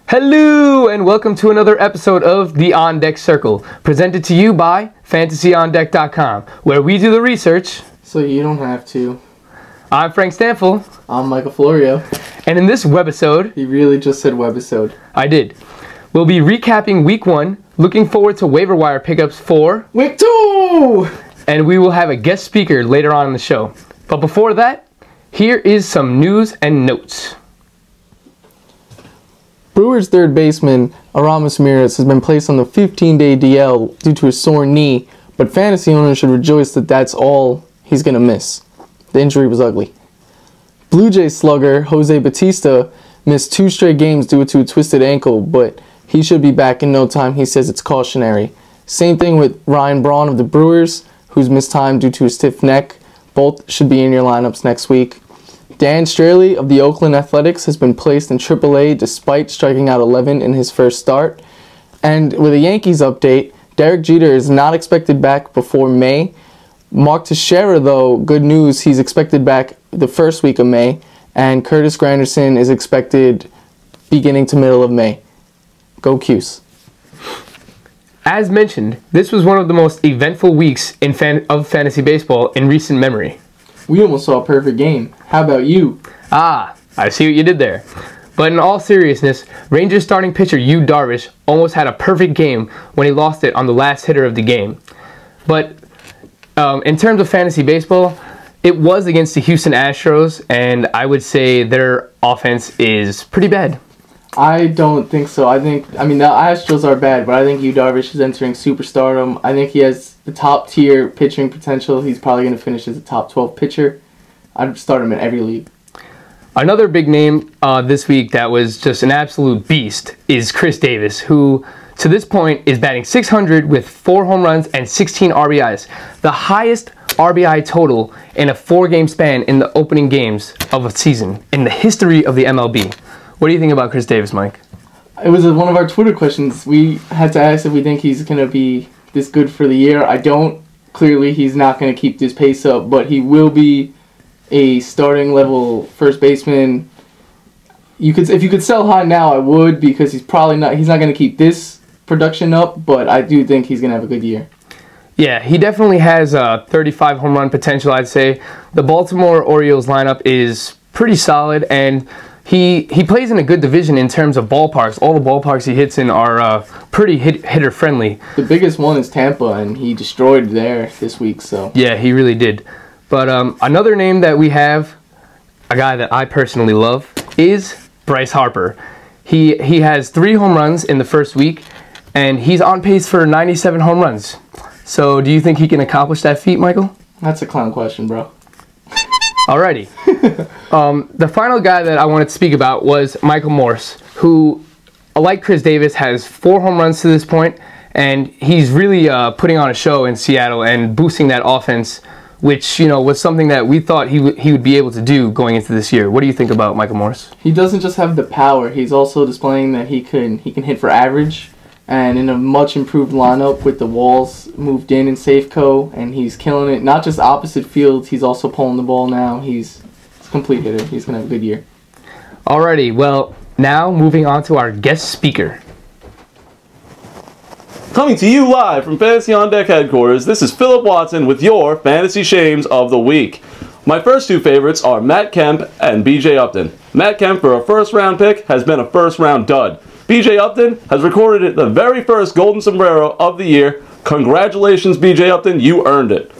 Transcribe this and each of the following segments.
Hello and welcome to another episode of the On Deck Circle, presented to you by FantasyOnDeck.com, where we do the research so you don't have to. I'm Frank Stanfield. I'm Michael Florio. And in this webisode... He really just said webisode. I did. We'll be recapping Week 1, looking forward to waiver wire pickups for... Week 2! And we will have a guest speaker later on in the show. But before that, here is some news and notes. Brewers third baseman Aramis Ramirez has been placed on the 15-day DL due to a sore knee, but fantasy owners should rejoice that that's all he's going to miss. The injury was ugly. Blue Jays slugger Jose Bautista missed 2 straight games due to a twisted ankle, but he should be back in no time. He says it's cautionary. Same thing with Ryan Braun of the Brewers, who's missed time due to a stiff neck. Both should be in your lineups next week. Dan Straley of the Oakland Athletics has been placed in AAA despite striking out 11 in his first start. And with a Yankees update, Derek Jeter is not expected back before May. Mark Teixeira, though, good news, he's expected back the first week of May. And Curtis Granderson is expected beginning to middle of May. Go Cuse. As mentioned, this was one of the most eventful weeks of fantasy baseball in recent memory. We almost saw a perfect game. How about you? I see what you did there. But in all seriousness, Rangers starting pitcher Yu Darvish almost had a perfect game when he lost it on the last hitter of the game. But in terms of fantasy baseball, it was against the Houston Astros, and I would say their offense is pretty bad. I don't think so. I mean, the Astros are bad, but I think Yu Darvish is entering superstardom. I think he has the top tier pitching potential. He's probably going to finish as a top 12 pitcher. I'd start him in every league. Another big name this week that was just an absolute beast is Chris Davis, who to this point is batting .600 with 4 home runs and 16 RBIs. The highest RBI total in a 4-game span in the opening games of a season in the history of the MLB. What do you think about Chris Davis, Mike? It was one of our Twitter questions. We had to ask if we think he's going to be this good for the year. I don't. Clearly, he's not going to keep this pace up, but he will be a starting level first baseman. If you could sell high now, I would, because he's not going to keep this production up, but I do think he's going to have a good year. Yeah, he definitely has a 35 home run potential, I'd say. The Baltimore Orioles lineup is pretty solid, and he plays in a good division in terms of ballparks. All the ballparks he hits in are pretty hitter friendly. The biggest one is Tampa, and he destroyed there this week. So yeah, he really did. But another name that we have, a guy that I personally love, is Bryce Harper. He has 3 home runs in the first week, and he's on pace for 97 home runs. So do you think he can accomplish that feat, Michael? That's a clown question, bro. Alrighty. The final guy that I wanted to speak about was Michael Morse, who, like Chris Davis, has 4 home runs to this point, and he's really putting on a show in Seattle and boosting that offense, which, you know, was something that we thought he would be able to do going into this year. What do you think about Michael Morse? He doesn't just have the power; he's also displaying that he can hit for average, and in a much improved lineup with the walls moved in Safeco, and he's killing it. Not just opposite fields, he's also pulling the ball now. He's a complete hitter. He's going to have a good year. Alrighty, well, now moving on to our guest speaker. Coming to you live from Fantasy On Deck headquarters, this is Philip Watson with your Fantasy Shames of the Week. My first 2 favorites are Matt Kemp and BJ Upton. Matt Kemp, for a first-round pick, has been a first-round dud. BJ Upton has recorded the very first Golden Sombrero of the year. Congratulations, BJ Upton, you earned it.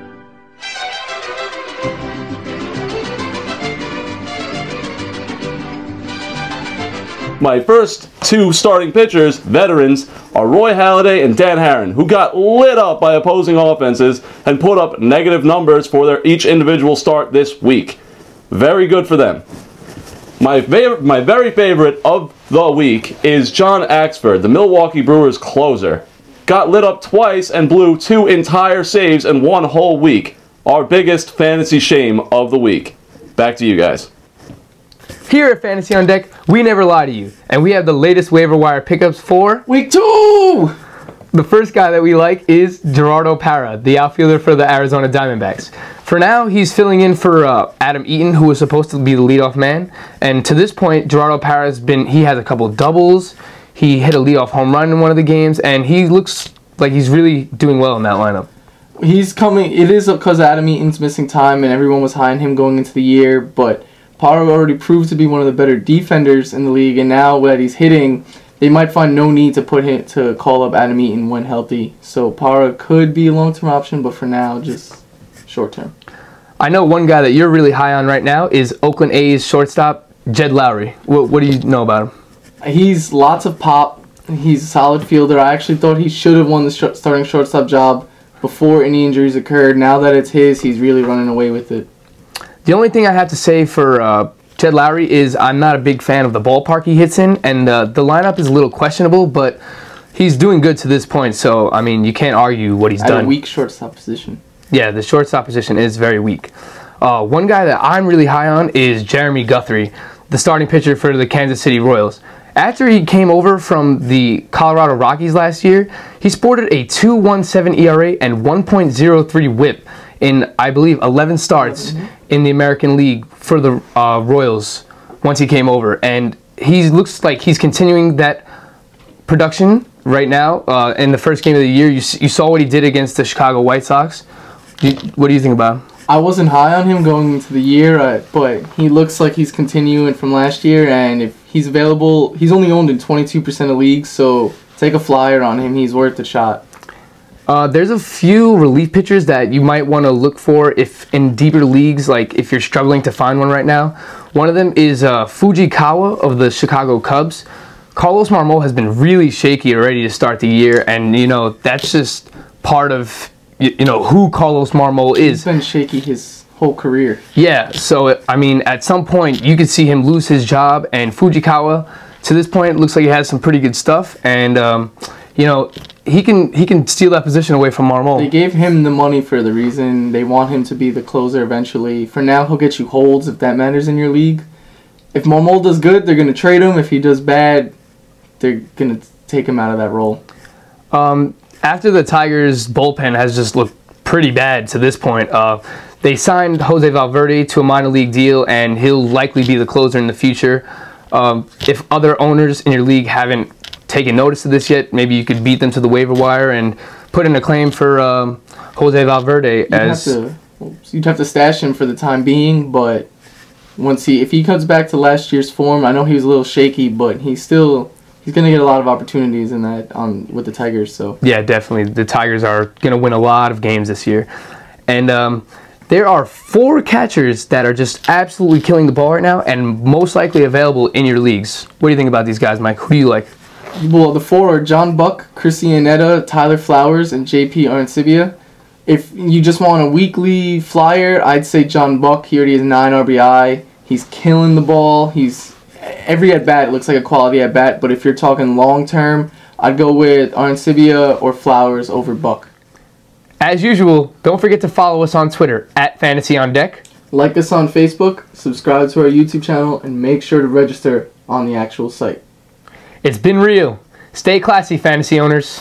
My first 2 starting pitchers, veterans, are Roy Halladay and Dan Haren, who got lit up by opposing offenses and put up negative numbers for their each individual start this week. Very good for them. My very favorite of the week is John Axford, the Milwaukee Brewers closer. Got lit up twice and blew 2 entire saves in 1 whole week. Our biggest fantasy shame of the week. Back to you guys. Here at Fantasy On Deck, we never lie to you, and we have the latest waiver wire pickups for Week 2! The first guy that we like is Gerardo Parra, the outfielder for the Arizona Diamondbacks. For now, he's filling in for Adam Eaton, who was supposed to be the leadoff man. And to this point, Gerardo Parra has a couple doubles. He hit a leadoff home run in one of the games, and he looks like he's really doing well in that lineup. He's coming. It is because Adam Eaton's missing time, and everyone was high on him going into the year. But Parra already proved to be one of the better defenders in the league, and now that he's hitting, they might find no need to call up Adam Eaton when healthy. So Parra could be a long-term option, but for now, just short-term. I know one guy that you're really high on right now is Oakland A's shortstop Jed Lowry. What do you know about him? He's lots of pop. He's a solid fielder. I actually thought he should have won the starting shortstop job before any injuries occurred. Now that it's his, he's really running away with it. The only thing I have to say for Jed Lowry is I'm not a big fan of the ballpark he hits in, and the lineup is a little questionable, but he's doing good to this point, so, I mean, you can't argue what he's done. At a weak shortstop position. Yeah, the shortstop position is very weak. One guy that I'm really high on is Jeremy Guthrie, the starting pitcher for the Kansas City Royals. After he came over from the Colorado Rockies last year, he sported a 2.17 ERA and 1.03 WHIP in, I believe, 11 starts in the American League for the Royals once he came over. And he looks like he's continuing that production right now. In the first game of the year, you saw what he did against the Chicago White Sox. What do you think about him? I wasn't high on him going into the year, but he looks like he's continuing from last year, and if he's available, he's only owned in 22% of leagues, so take a flyer on him. He's worth the shot. There's a few relief pitchers that you might want to look for if in deeper leagues, like if you're struggling to find one right now. One of them is Fujikawa of the Chicago Cubs. Carlos Marmol has been really shaky already to start the year, and, you know, that's just part of, you know, who Carlos Marmol is. He's been shaky his whole career. Yeah, so, I mean, at some point, you could see him lose his job, and Fujikawa, to this point, looks like he has some pretty good stuff, and, you know, he can steal that position away from Marmol. They gave him the money for the reason. They want him to be the closer eventually. For now, he'll get you holds if that matters in your league. If Marmol does good, they're going to trade him. If he does bad, they're going to take him out of that role. After the Tigers' bullpen has just looked pretty bad to this point, they signed Jose Valverde to a minor league deal, and he'll likely be the closer in the future. If other owners in your league haven't taken notice of this yet, maybe you could beat them to the waiver wire and put in a claim for Jose Valverde. You'd have to stash him for the time being, but if he comes back to last year's form, I know he was a little shaky, but he's going to get a lot of opportunities in that with the Tigers. So yeah, definitely, the Tigers are going to win a lot of games this year, and there are 4 catchers that are just absolutely killing the ball right now, and most likely available in your leagues. What do you think about these guys, Mike? Who do you like? Well, the 4 are John Buck, Chris Iannetta, Tyler Flowers, and JP Arancibia. If you just want a weekly flyer, I'd say John Buck. He already has 9 RBI. He's killing the ball. Every at-bat looks like a quality at-bat, but if you're talking long-term, I'd go with Arancibia or Flowers over Buck. As usual, don't forget to follow us on Twitter, @FantasyOnDeck. Like us on Facebook, subscribe to our YouTube channel, and make sure to register on the actual site. It's been real. Stay classy, fantasy owners.